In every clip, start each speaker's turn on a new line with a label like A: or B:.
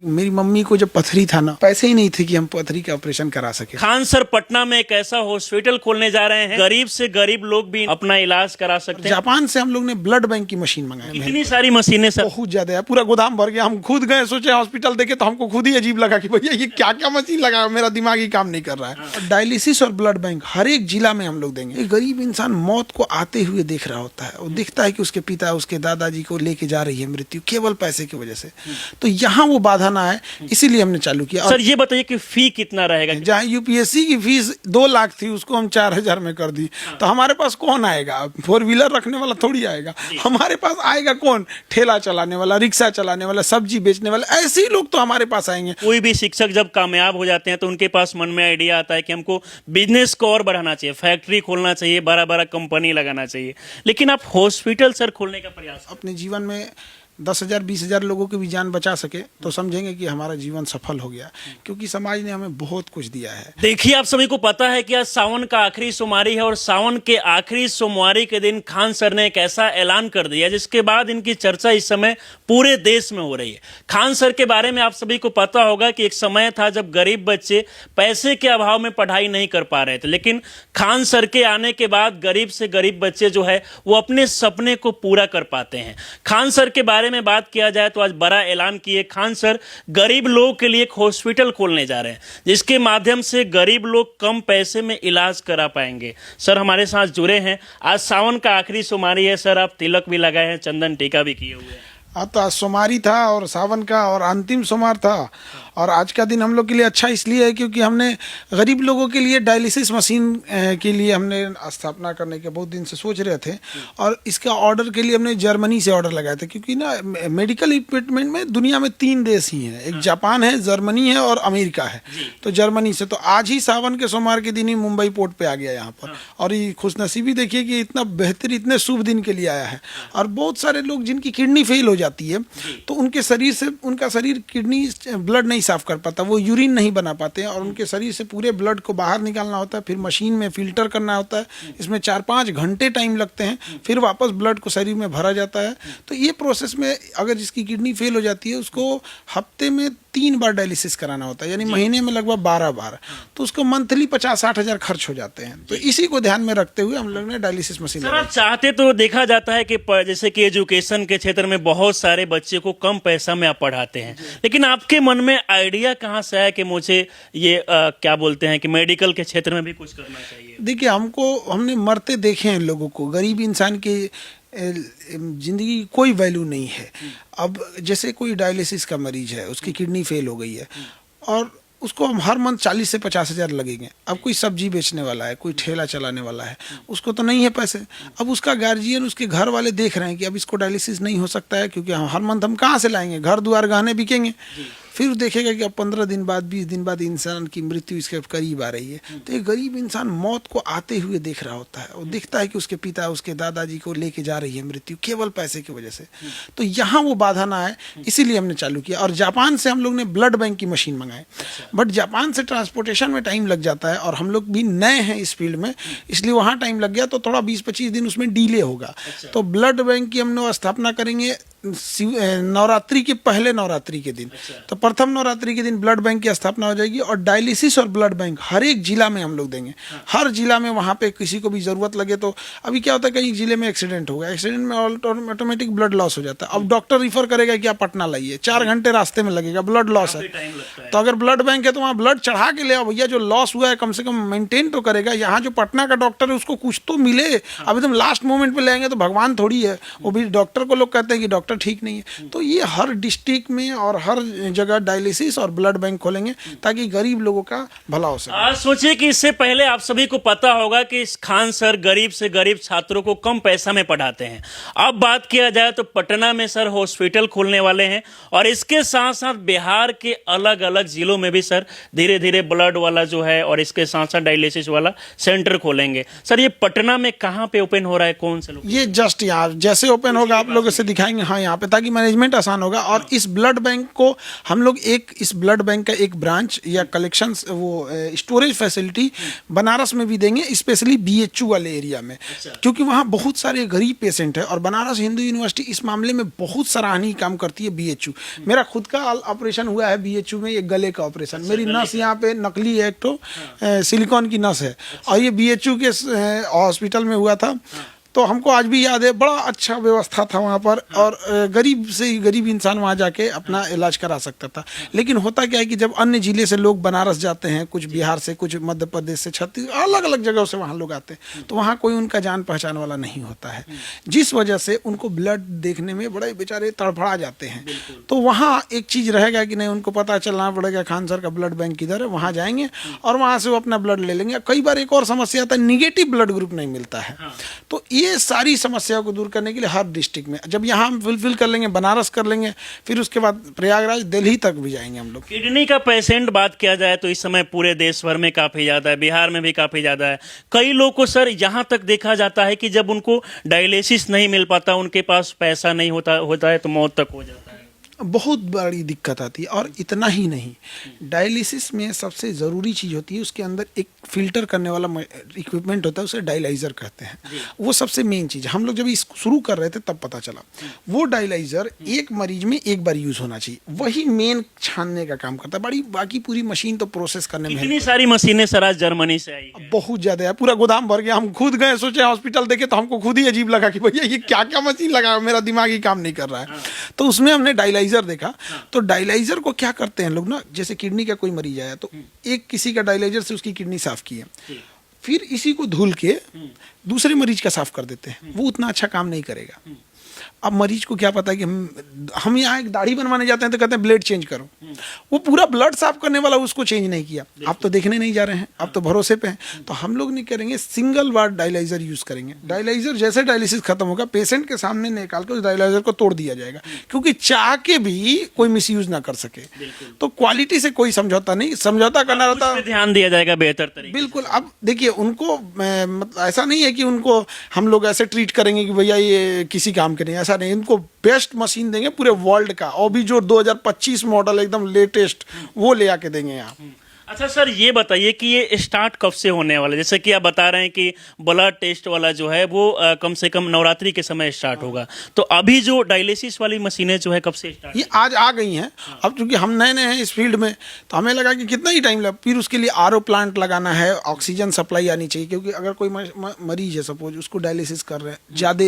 A: मेरी मम्मी को जब पथरी था ना, पैसे ही नहीं थे कि हम पथरी का ऑपरेशन करा सके।
B: खान सर पटना में एक ऐसा हॉस्पिटल खोलने जा रहे हैं, गरीब से गरीब लोग भी अपना इलाज करा सकते हैं।
A: जापान से हम लोग ने ब्लड बैंक की मशीन मंगाई।
B: इतनी सारी मशीनें सर,
A: बहुत ज्यादा है, पूरा गोदाम भर गया। हम खुद गए, सोचे हॉस्पिटल देखे तो हमको खुद ही अजीब लगा कि भैया ये क्या क्या मशीन लगा, मेरा दिमाग ही काम नहीं कर रहा है। डायलिसिस और ब्लड बैंक हर एक जिला में हम लोग देंगे। एक गरीब इंसान मौत को आते हुए देख रहा होता है, वो दिखता है कि उसके पिता उसके दादाजी को लेके जा रही है मृत्यु, केवल पैसे की वजह से। तो यहाँ वो बाधा ना आए, इसीलिए हमने चालू किया।
B: सर ये बताइए कि फी कितना रहेगा?
A: जहाँ यूपीएससी की फीस 2 लाख थी, उसको हम 4,000 में कर दी। तो हमारे पास कौन आएगा? 4 व्हीलर रखने वाला थोड़ी आएगा। हमारे पास आएगा कौन? ठेला चलाने वाला, रिक्शा चलाने वाला, सब्जी बेचने वाला, ऐसे ही लोग तो हमारे पास आएंगे।
B: कोई भी शिक्षक जब कामयाब हो जाते हैं तो उनके पास मन में आइडिया आता है कि हमको बिजनेस को और बढ़ाना चाहिए, फैक्ट्री खोलना चाहिए, बड़ा बड़ा कंपनी लगाना चाहिए। लेकिन आप हॉस्पिटल सर खोलने का प्रयास
A: अपने जीवन में 10,000 20,000 लोगों की भी जान बचा सके तो समझेंगे कि हमारा जीवन सफल हो गया, क्योंकि समाज ने हमें बहुत कुछ दिया है।
B: देखिए, आप सभी को पता है कि आज सावन का आखिरी सोमवारी है और सावन के आखिरी सोमवारी के दिन खान सर ने एक ऐसा ऐलान कर दिया जिसके बाद इनकी चर्चा इस समय पूरे देश में हो रही है। खान सर के बारे में आप सभी को पता होगा कि एक समय था जब गरीब बच्चे पैसे के अभाव में पढ़ाई नहीं कर पा रहे थे, लेकिन खान सर के आने के बाद गरीब से गरीब बच्चे जो है वो अपने सपने को पूरा कर पाते हैं। खान सर के बारे में बात किया जाए तो आज बड़ा ऐलान किए खान सर गरीब लोगों के लिए एक हॉस्पिटल खोलने जा रहे हैं, जिसके माध्यम से गरीब लोग कम पैसे में इलाज करा पाएंगे। सर हमारे साथ जुड़े हैं। आज सावन का आखिरी सोमवारी है सर, आप तिलक भी लगाए हैं, चंदन टीका भी किए हुए हैं।
A: तो आज सोमवारी था और सावन का और अंतिम सोमवार था। और आज का दिन हम लोग के लिए अच्छा इसलिए है क्योंकि हमने गरीब लोगों के लिए डायलिसिस मशीन के लिए हमने स्थापना करने के बहुत दिन से सोच रहे थे। और इसका ऑर्डर के लिए हमने जर्मनी से ऑर्डर लगाया था, क्योंकि ना मेडिकल इक्विपमेंट में दुनिया में 3 देश ही हैं, एक जापान है, जर्मनी है और अमेरिका है। तो जर्मनी से तो आज ही सावन के सोमवार के दिन ही मुंबई पोर्ट पे आ गया यहाँ पर। और ये खुशनसीबी देखिए कि इतना बेहतर, इतने शुभ दिन के लिए आया है। और बहुत सारे लोग जिनकी किडनी फेल हो जाती है तो उनके शरीर से, उनका शरीर किडनी ब्लड नहीं साफ कर पाता, वो यूरिन नहीं बना पाते हैं और उनके शरीर से पूरे ब्लड को बाहर निकालना होता है, फिर मशीन में फिल्टर करना होता है। इसमें 4-5 घंटे टाइम लगते हैं, फिर वापस ब्लड को शरीर में भरा जाता है। तो ये प्रोसेस में अगर जिसकी किडनी फेल हो जाती है उसको हफ्ते में 3 बार डायलिसिस कराना होता है, यानी महीने में लगभग 12 बार। तो उसको मंथली 50-60 हज़ार खर्च हो जाते हैं। तो इसी को ध्यान में रखते हुए हम लोग ने डायलिसिस मशीन
B: सर आप चाहते तो देखा जाता है कि जैसे कि एजुकेशन के क्षेत्र में बहुत सारे बच्चे को कम पैसा में आप पढ़ाते हैं, लेकिन आपके मन में आइडिया कहाँ से आया कि मुझे ये क्या बोलते हैं कि मेडिकल के क्षेत्र में भी कुछ करना चाहिए?
A: देखिए, हमने मरते देखे हैं लोगों को। गरीब इंसान की जिंदगी की कोई वैल्यू नहीं है। अब जैसे कोई डायलिसिस का मरीज है, उसकी किडनी फेल हो गई है और उसको हम हर मंथ 40 से 50 हज़ार लगेंगे। अब कोई सब्जी बेचने वाला है, कोई ठेला चलाने वाला है, उसको तो नहीं है पैसे। अब उसका गार्जियन, उसके घर वाले देख रहे हैं कि अब इसको डायलिसिस नहीं हो सकता है, क्योंकि हर मंथ हम कहाँ से लाएंगे, घर द्वार गहने बिकेंगे। फिर देखेगा कि अब 15 दिन बाद, 20 दिन बाद इंसान की मृत्यु इसके करीब आ रही है। तो एक गरीब इंसान मौत को आते हुए देख रहा होता है, वो दिखता है कि उसके पिता उसके दादाजी को लेके जा रही है मृत्यु, केवल पैसे की वजह से। तो यहाँ वो बाधा ना आए, इसीलिए हमने चालू किया। और जापान से हम लोग ने ब्लड बैंक की मशीन मंगाई। बट जापान से ट्रांसपोर्टेशन में टाइम लग जाता है और हम लोग भी नए हैं इस फील्ड में, इसलिए वहाँ टाइम लग गया। तो थोड़ा 20-25 दिन उसमें डिले होगा। तो ब्लड बैंक की हम लोग स्थापना करेंगे नवरात्रि के पहले नवरात्रि के दिन। तो प्रथम नवरात्रि के दिन ब्लड बैंक की स्थापना हो जाएगी। और डायलिसिस और ब्लड बैंक हर एक जिला में हम लोग देंगे। हर जिला में वहाँ पे किसी को भी जरूरत लगे तो, अभी क्या होता है, कहीं जिले में एक्सीडेंट हो गया, एक्सीडेंट में ऑटोमेटिक ब्लड लॉस हो जाता है। अब डॉक्टर रिफर करेगा कि आप पटना लाइए, 4 घंटे रास्ते में लगेगा, ब्लड लॉस है। तो अगर ब्लड बैंक है तो वहाँ ब्लड चढ़ा के ले आओ भैया, जो लॉस हुआ है कम से कम मेंटेन तो करेगा। यहाँ जो पटना का डॉक्टर है उसको कुछ तो मिले। अब एकदम लास्ट मोमेंट पे ले आएंगे तो भगवान थोड़ी है, वो भी डॉक्टर को लोग कहते हैं कि डॉक्टर ठीक नहीं है। तो ये हर डिस्ट्रिक्ट में और हर जगह डायलिसिस और ब्लड बैंक खोलेंगे ताकि गरीब लोगों का भला हो सके।
B: आज सोचिए कि इससे पहले आप सभी को पता होगा कि खान सर गरीब से गरीब छात्रों को कम पैसा में पढ़ाते हैं। अब बात किया जाए तो पटना में सर हॉस्पिटल खोलने वाले हैं और इसके साथ साथ बिहार के अलग अलग जिलों में भी सर धीरे धीरे ब्लड वाला जो है और इसके साथ साथ डायलिसिस वाला सेंटर खोलेंगे। सर ये पटना में कहाँ पे ओपन हो रहा है, कौन से लोग?
A: ये जस्ट यहाँ जैसे ओपन होगा आप लोगों से दिखाएंगे। हाँ, यहाँ पे, ताकि मैनेजमेंट आसान होगा। और इस ब्लड बैंक को हम लोग लोग एक इस ब्लड बैंक का एक ब्रांच या कलेक्शन वो स्टोरेज फैसिलिटी बनारस में भी देंगे, स्पेशली BHU वाले एरिया में, क्योंकि वहाँ बहुत सारे गरीब पेशेंट है और बनारस हिंदू यूनिवर्सिटी इस मामले में बहुत सराहनीय काम करती है। BHU मेरा खुद का ऑपरेशन हुआ है BHU में, ये गले का ऑपरेशन, मेरी नस यहाँ पे नकली है, एक तो सिलिकॉन की नस है, और ये BHU के हॉस्पिटल में हुआ था। तो हमको आज भी याद है, बड़ा अच्छा व्यवस्था था वहाँ पर, और गरीब से गरीब इंसान वहाँ जाके अपना इलाज करा सकता था। लेकिन होता क्या है कि जब अन्य जिले से लोग बनारस जाते हैं, कुछ बिहार से, कुछ मध्य प्रदेश से, छत्तीसगढ़, अलग अलग जगहों से वहाँ लोग आते हैं, तो वहाँ कोई उनका जान पहचान वाला नहीं होता है, जिस वजह से उनको ब्लड देखने में बड़े बेचारे तड़फड़ा जाते हैं। तो वहाँ एक चीज़ रहेगा कि नहीं, उनको पता चलना पड़ेगा खान सर का ब्लड बैंक किधर है, वहाँ जाएंगे और वहाँ से वो अपना ब्लड ले लेंगे। कई बार एक और समस्या आता है, निगेटिव ब्लड ग्रुप नहीं मिलता है। तो ये सारी समस्याओं को दूर करने के लिए हर डिस्ट्रिक्ट में, जब यहाँ हम फुलफिल कर लेंगे, बनारस कर लेंगे, फिर उसके बाद प्रयागराज, दिल्ली तक भी जाएंगे हम लोग।
B: किडनी का पेशेंट बात किया जाए तो इस समय पूरे देश भर में काफी ज्यादा है, बिहार में भी काफी ज्यादा है। कई लोग को सर यहाँ तक देखा जाता है कि जब उनको डायलिसिस नहीं मिल पाता, उनके पास पैसा नहीं होता है तो मौत तक हो जाता है।
A: बहुत बड़ी दिक्कत आती है। और इतना ही नहीं, डायलिसिस में सबसे ज़रूरी चीज़ होती है, उसके अंदर एक फिल्टर करने वाला इक्विपमेंट होता है, उसे डायलाइज़र कहते हैं। वो सबसे मेन चीज़, हम लोग जब इसको शुरू कर रहे थे तब पता चला, वो डायलाइज़र एक मरीज में एक बार यूज़ होना चाहिए, वही मेन छानने का काम करता है। बाकी पूरी मशीन तो प्रोसेस करने में,
B: इतनी सारी मशीनें सर आज जर्मनी से आई है,
A: बहुत ज़्यादा है, पूरा गोदाम भर गया। हम खुद गए, सोचे हॉस्पिटल देखे तो हमको खुद ही अजीब लगा कि भैया ये क्या क्या मशीन लगा, मेरा दिमाग ही काम नहीं कर रहा है। तो उसमें हमने डायलाइज़र देखा। तो डायलाइजर को क्या करते हैं लोग ना, जैसे किडनी का कोई मरीज आया तो एक किसी का डायलाइजर से उसकी किडनी साफ की है, फिर इसी को धुल के दूसरे मरीज का साफ कर देते हैं। वो उतना अच्छा काम नहीं करेगा। अब मरीज को क्या पता है कि हम यहाँ एक दाढ़ी बनवाने जाते हैं तो कहते हैं ब्लेड चेंज करो, वो पूरा ब्लड साफ करने वाला उसको चेंज नहीं किया। आप तो देखने नहीं जा रहे हैं, आप तो भरोसे पे हैं। तो हम लोग नहीं करेंगे, सिंगल बार डायलाइजर यूज करेंगे। डायलाइजर जैसे डायलिसिस खत्म होगा, पेशेंट के सामने निकाल के उस डायलाइजर को तोड़ दिया जाएगा, क्योंकि चाह के भी कोई मिस यूज ना कर सके। तो क्वालिटी से कोई समझौता नहीं, समझौता करना रहता है,
B: ध्यान दिया जाएगा बेहतर तरीके।
A: बिल्कुल। अब देखिए, उनको मतलब ऐसा नहीं है कि उनको हम लोग ऐसे ट्रीट करेंगे कि भैया ये किसी काम के नहीं, ऐसा नहीं। इनको बेस्ट मशीन देंगे पूरे वर्ल्ड का, और भी जो 2025 मॉडल एकदम लेटेस्ट वो ले आके देंगे यहाँ।
B: अच्छा सर, ये बताइए कि ये स्टार्ट कब से होने वाला है? जैसे कि आप बता रहे हैं कि ब्लड टेस्ट वाला जो है वो कम से कम नवरात्रि के समय स्टार्ट होगा, तो अभी जो डायलिसिस वाली मशीनें जो है कब से स्टार्ट?
A: ये आज आ गई हैं। अब क्योंकि हम नए नए हैं इस फील्ड में, तो हमें लगा कि कितना ही टाइम लगा। फिर उसके लिए RO प्लांट लगाना है, ऑक्सीजन सप्लाई आनी चाहिए, क्योंकि अगर कोई मरीज है, सपोज उसको डायलिसिस कर रहे हैं, ज़्यादा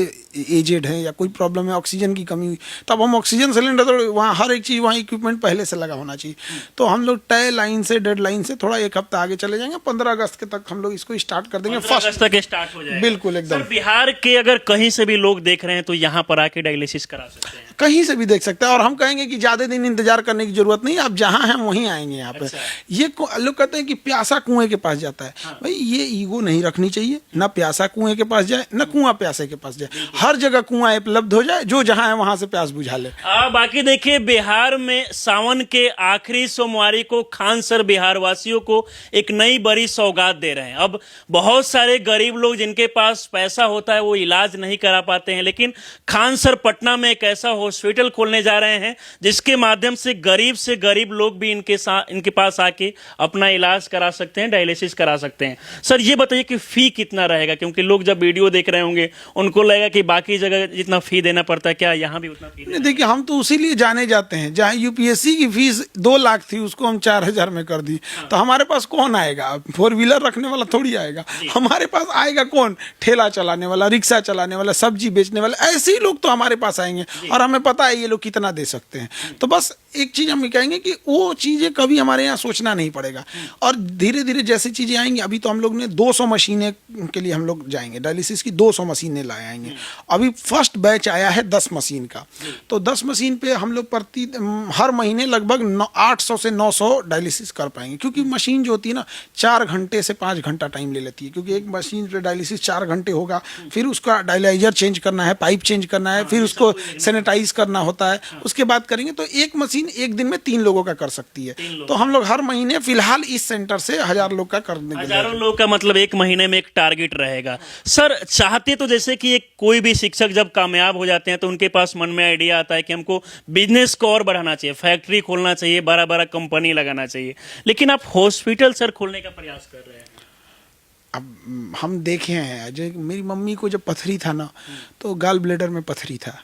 A: एजेड है या कोई प्रॉब्लम है, ऑक्सीजन की कमी हुई, तब हम ऑक्सीजन सिलेंडर, तो वहाँ हर एक चीज़, वहाँ इक्विपमेंट पहले से लगा होना चाहिए। तो हम लोग तय लाइन से, डेड लाइन से थोड़ा एक हफ्ता आगे चले जाएंगे। 15 अगस्त के तक हम लोग इसको स्टार्ट कर देंगे।
B: 15 अगस्त तक स्टार्ट हो जाएगा।
A: बिल्कुल एकदम।
B: सर, बिहार के अगर कहीं से भी लोग देख रहे हैं तो यहाँ पर आके डायलिसिस करा सकते हैं?
A: कहीं से भी देख सकते हैं। और हम कहेंगे कि ज़्यादा दिन इंतजार करने की जरूरत नहीं, आप जहाँ हैं वहीं आएंगे यहाँ पे। ये लोग कहते हैं कि प्यासा कुएं के पास जाता है। भाई ये ईगो नहीं रखनी चाहिए, ना प्यासा कुएं के पास जाए, ना कुआं प्यासे के पास जाए। हर जगह कुआं उपलब्ध हो जाए, जो जहाँ है वहां से प्यास बुझा ले।
B: बाकी देखिए, बिहार में सावन के आखिरी सोमवारी को खान सर बिहार वासियों को एक नई बड़ी सौगात दे रहे हैं। अब बहुत सारे गरीब लोग जिनके पास पैसा होता है वो इलाज नहीं करा पाते हैं, लेकिन खान सर पटना में एक ऐसा हॉस्पिटल खोलने जा रहे हैं जिसके माध्यम से गरीब लोग भी इनके पास आके अपना इलाज करा सकते हैं, डायलिसिस करा सकते हैं। सर, ये बताइए कि फी कितना रहेगा, क्योंकि लोग जब वीडियो देख रहे होंगे उनको लगेगा कि बाकी जगह जितना फी देना पड़ता है, क्या यहाँ भी उतना फी?
A: देखिए, हम तो उसी लिए जाने जाते हैं। जहाँ UPSC की फीस 2 लाख थी, उसको हम 4000 में कर दी। तो हमारे पास कौन आएगा? 4 व्हीलर रखने वाला थोड़ी आएगा। हमारे पास आएगा कौन? ठेला चलाने वाला, रिक्शा चलाने वाला, सब्जी बेचने वाला, ऐसे ही लोग तो हमारे पास आएंगे। और हमें पता है ये लोग कितना दे सकते हैं। तो बस एक चीज हम कहेंगे कि वो चीजें कभी हमारे यहाँ सोचना नहीं पड़ेगा। और धीरे धीरे जैसी चीजें आएंगी, अभी तो हम लोग ने 200 मशीनें के लिए हम लोग जाएंगे, डायलिसिस की 200 मशीनें लाए आएंगे। अभी फर्स्ट बैच आया है 10 मशीन का। तो 10 मशीन पे हम लोग हर महीने लगभग 800 से 900 डायलिसिस कर पाएंगे, क्योंकि मशीन जो होती है ना 4 घंटे से 5 घंटा टाइम ले लेती है, क्योंकि एक मशीन पे डायलिसिस 4 घंटे होगा, फिर उसका डायलाइजर चेंज करना है, पाइप चेंज करना है, फिर उसको सैनिटाइज करना होता है, उसके बाद करेंगे। तो एक मशीन एक दिन में 3 लोगों का कर सकती है। तो हम लोग हर महीने फिलहाल इस सेंटर से 1000 लोग का करने के लिए,
B: हजारों लोग का मतलब एक महीने में एक टारगेट रहेगा। सर चाहते तो जैसे कि एक कोई भी शिक्षक जब कामयाब हो जाते हैं तो उनके पास मन में आइडिया आता है कि हमको बिजनेस को और बढ़ाना चाहिए, फैक्ट्री खोलना चाहिए, बड़ा बड़ा कंपनी लगाना चाहिए, लेकिन आप हॉस्पिटल सर खोलने का प्रयास कर रहे हैं।
A: अब हम देखे हैं, जो मेरी मम्मी को जब पथरी था ना, तो गाल ब्लेडर में पथरी था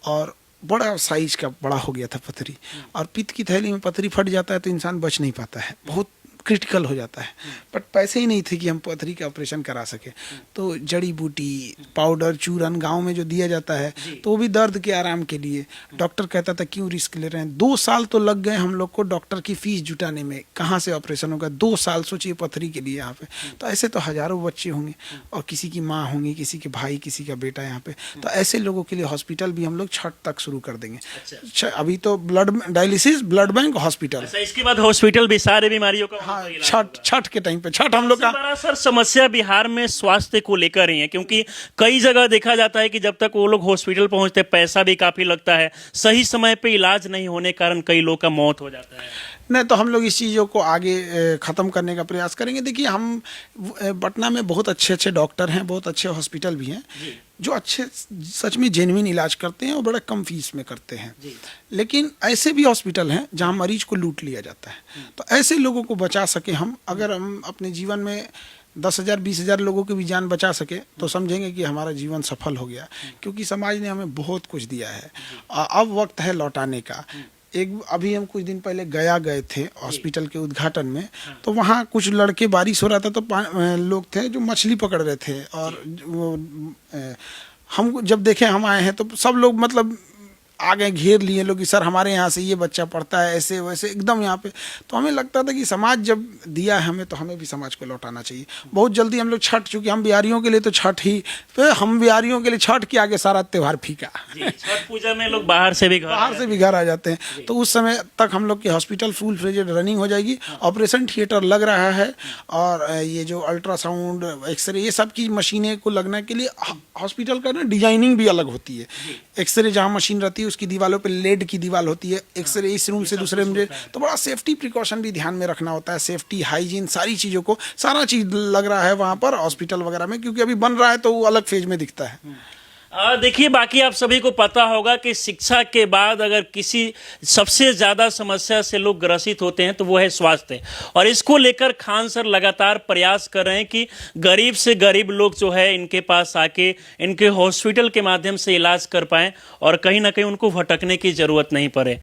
A: और बड़ा साइज का बड़ा हो गया था पथरी, और पित्त की थैली में पथरी फट जाता है तो इंसान बच नहीं पाता है, बहुत क्रिटिकल हो जाता है। बट पैसे ही नहीं थे कि हम पथरी का ऑपरेशन करा सके। तो जड़ी बूटी, पाउडर, चूरन गांव में जो दिया जाता है, तो वो भी दर्द के आराम के लिए। डॉक्टर कहता था क्यों रिस्क ले रहे हैं। 2 साल तो लग गए हम लोग को डॉक्टर की फीस जुटाने में, कहाँ से ऑपरेशन होगा। 2 साल सोचिए पथरी के लिए यहाँ पे। तो ऐसे तो हजारों बच्चे होंगे और किसी की माँ होंगी, किसी के भाई, किसी का बेटा यहाँ पे। तो ऐसे लोगों के लिए हॉस्पिटल भी हम लोग छठ तक शुरू कर देंगे। अभी तो blood dialysis, blood bank, hospital.
B: इसके बाद हॉस्पिटल भी सारे बीमारियों का
A: छठ के टाइम पे, छठ हम लोग का
B: बड़ा सर समस्या बिहार में स्वास्थ्य को लेकर ही है, क्योंकि कई जगह देखा जाता है कि जब तक वो लोग हॉस्पिटल पहुंचते पैसा भी काफी लगता है, सही समय पे इलाज नहीं होने के कारण कई लोग का मौत हो जाता है।
A: नहीं, तो हम लोग इस चीज़ों को आगे ख़त्म करने का प्रयास करेंगे। देखिए, हम पटना में बहुत अच्छे अच्छे डॉक्टर हैं, बहुत अच्छे हॉस्पिटल भी हैं जो अच्छे सच में जेन्युइन इलाज करते हैं और बड़ा कम फीस में करते हैं। लेकिन ऐसे भी हॉस्पिटल हैं जहां मरीज को लूट लिया जाता है। तो ऐसे लोगों को बचा सके हम, अगर हम अपने जीवन में 10,000 20,000 लोगों की भी जान बचा सके तो समझेंगे कि हमारा जीवन सफल हो गया, क्योंकि समाज ने हमें बहुत कुछ दिया है। अब वक्त है लौटाने का। अभी हम कुछ दिन पहले गए थे हॉस्पिटल के उद्घाटन में, तो वहाँ कुछ लड़के, बारिश हो रहा था तो लोग थे जो मछली पकड़ रहे थे, और वो हम जब देखे हम आए हैं तो सब लोग मतलब आ गए, घेर लिए लोग कि सर हमारे यहाँ से ये बच्चा पढ़ता है, ऐसे वैसे एकदम यहाँ पे। तो हमें लगता था कि समाज जब दिया है हमें तो हमें भी समाज को लौटाना चाहिए। बहुत जल्दी हम लोग छठ, चूँकि हम बिहारियों के लिए तो छठ ही, तो हम बिहारियों के लिए छठ के आगे सारा त्यौहार फीका।
B: छठ पूजा में लोग बाहर से भी घर
A: आ जाते हैं। तो उस समय तक हम लोग की हॉस्पिटल फुल फ्लेजेड रनिंग हो जाएगी। ऑपरेशन थिएटर लग रहा है, और ये जो अल्ट्रासाउंड, एक्सरे, ये सब की मशीनें को लगने के लिए हॉस्पिटल का ना डिजाइनिंग भी अलग होती है। एक्सरे जहाँ मशीन रहती है उसकी दीवारों पे लेड की दीवार होती है, एक्सरे इस रूम से दूसरे रूम। तो बड़ा सेफ्टी प्रिकॉशन भी ध्यान में रखना होता है, सेफ्टी, हाइजीन, सारी चीज़ों को, सारा चीज़ लग रहा है वहाँ पर हॉस्पिटल वगैरह में, क्योंकि अभी बन रहा है तो वो अलग फेज में दिखता है।
B: देखिए, बाकी आप सभी को पता होगा कि शिक्षा के बाद अगर किसी सबसे ज़्यादा समस्या से लोग ग्रसित होते हैं तो वो है स्वास्थ्य, और इसको लेकर खान सर लगातार प्रयास कर रहे हैं कि गरीब से गरीब लोग जो है इनके पास आके इनके हॉस्पिटल के माध्यम से इलाज कर पाएं और कहीं ना कहीं उनको भटकने की ज़रूरत नहीं पड़े।